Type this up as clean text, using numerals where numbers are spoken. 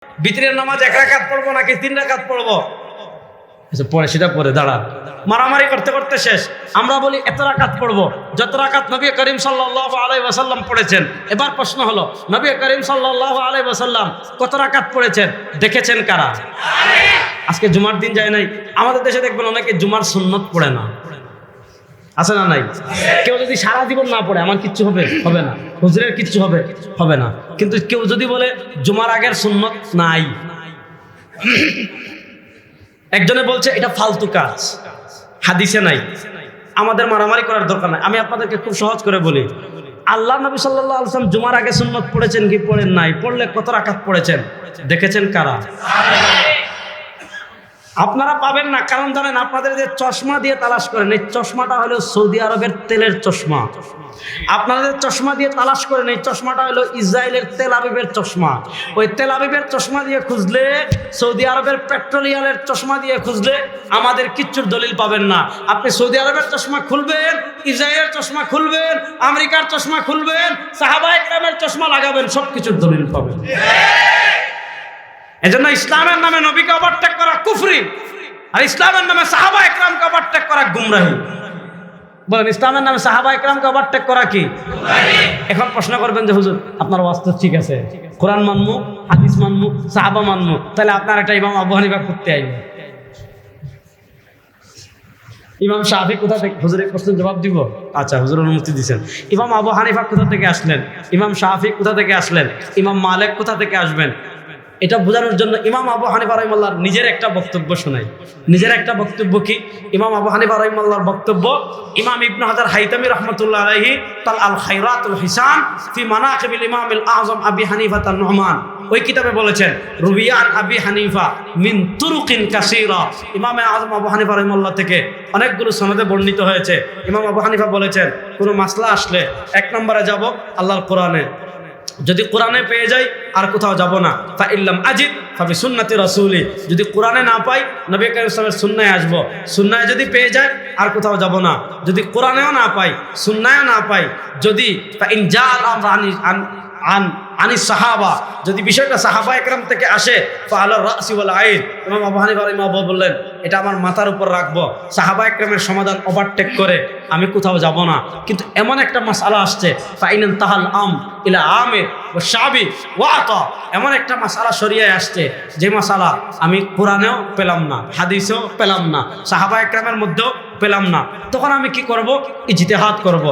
ভিতরের নামাজ 1 রাকাত পড়বো নাকি 3 রাকাত পড়বো? পরে সেটা পরে দাঁড়া, মারামারি করতে করতে শেষ। আমরা বলি এত রাকাত পড়বো যত রাকাত নবী করিম সাল্লাল্লাহু আলাইহি ওয়াসাল্লাম পড়েছেন। এবার প্রশ্ন হলো, নবী করিম সাল্লাল্লাহু আলাইহি ওয়াসাল্লাম কত রাকাত পড়েছেন দেখেছেন কারা? আজকে জুমার দিন যায় নাই, আমাদের দেশে দেখবেন অনেকে জুমার সুন্নত পড়ে না, আছে না নাই? কেউ যদি সারা জীবন না পড়ে আমার কিচ্ছু হবে না, হুজুরের কিচ্ছু হবে না। কিন্তু কেউ যদি বলে জুমার আগের সুন্নত নাই, একজনে বলছে এটা ফালতু কাজ, হাদিসে নাই, আমাদের মারামারি করার দরকার নাই। আমি আপনাদেরকে খুব সহজ করে বলি, আল্লাহ নবী সাল্লাল্লাহু আলাইহি ওয়াসাল্লাম জুমার আগে সুন্নত পড়েছেন কি পড়েন নাই? পড়লে কত রাকাত পড়েছেন দেখেছেন কারা? আপনারা পাবেন না, কারণ জানেন আপনাদের যে চশমা দিয়ে তালাশ করেন, এই চশমাটা হলো সৌদি আরবের তেলের চশমা। আপনাদের চশমা দিয়ে তালাশ করেন, এই চশমাটা হলো ইসরায়েলের তেল আবিবের চশমা। ওই তেল আবিবের চশমা দিয়ে খুঁজলে, সৌদি আরবের পেট্রোলিয়ামের চশমা দিয়ে খুঁজলে আমাদের কিচ্ছুর দলিল পাবেন না। আপনি সৌদি আরবের চশমা খুলবেন, ইসরায়েলের চশমা খুলবেন, আমেরিকার চশমা খুলবেন, সাহাবায়ে কেরামের চশমা লাগাবেন, সব কিছুর দলিল পাবেন। এজন্য ইসলামের নামে নবীকে ওভারটেক করা কুফরি, আর ইসলামের নামে সাহাবায়ে কেরামকে ওভারটেক করা গুমরাহি। বলেন, ইসলামের নামে সাহাবায়ে কেরামকে ওভারটেক করা কি? এখন প্রশ্ন করবেন যে হুজুর আপনার ওয়াজ তো ঠিক আছে, কোরআন মানমু, হাদিস মানমু, সাহাবা মানমু, তাহলে আপনার একটা ইমাম আবু হানিফা করতে আইবে। ইমাম শাফি কোথা থেকে? হুজুরের প্রশ্নের জবাব দিব? আচ্ছা, হুজুর অনুমতি দিয়েছেন। ইমাম আবু হানিফা কোথা থেকে আসলেন? ইমাম শাফি কোথা থেকে আসলেন? ইমাম মালিক কোথা থেকে আসবেন? এটা বোঝানোর জন্য ইমাম আবু হানিফা রাহিমাহুল্লাহর নিজের একটা বক্তব্য শোনাই। নিজের একটা বক্তব্য কি? ইমাম আবু হানিফা রাহিমাহুল্লাহর বক্তব্য, ইমাম ইবনে হাজার হাইতামি রাহমাতুল্লাহ আলাইহি তাল আল খায়রাতুল হিসান ফি মানাকিবিল ইমামিল আযম আবি হানিফা তান নুমান, ওই কিতাবে বলেছেন রুবিয়ান আবি হানিফা মিন তুরুকিন কাসীরা। ইমাম আযম আবু হানিফা রাহিমাহুল্লাহ থেকে অনেকগুলো সনদে বর্ণিত হয়েছে। ইমাম আবু হানিফা বলেছেন, কোনো মাসলা আসলে 1 নম্বরে যাব আল্লাহর কোরআনে, যদি কোরআনে পেয়ে যাই আর কোথাও যাব না। ফা ইল্লাম আজিদ ফাবি সুন্নতি রাসূলি, যদি কোরআনে না পাই নবী করিম সাল্লাল্লাহু আলাইহি ওয়াসাল্লামের সুন্নাহে আসব। সুন্নাহে যদি পেয়ে যায় আর কোথাও যাব না। যদি কোরআনেও না পাই, সুন্নাহেও না পাই, যদি ফা ইন জাআল আমরু আনি সাহাবা, যদি বিষয়টা সাহাবায়ে কেরাম থেকে আসে, ফা আলা রাসি ওয়াল আইন, ইমাম আবু হানিফা রাহিমাহুল্লাহ বললেন এটা আমার মাথার উপর রাখবো। সাহাবায়ে কেরামের সমাধান ওভারটেক করে আমি কোথাও যাব না। কিন্তু এমন একটা মাসআলা আসছে, ফাইনান তাহাল আম ইলা আমির ওয়া শাবি ওয়া আতা, এমন একটা মাসআলা শরিয়ায় আসছে যে মাসআলা আমি কোরআনেও পেলাম না, হাদিসেও পেলাম না, সাহাবায়ে কেরামের মধ্যেও পেলাম না। তখন আমি কি করব? ইজতিহাদ করব।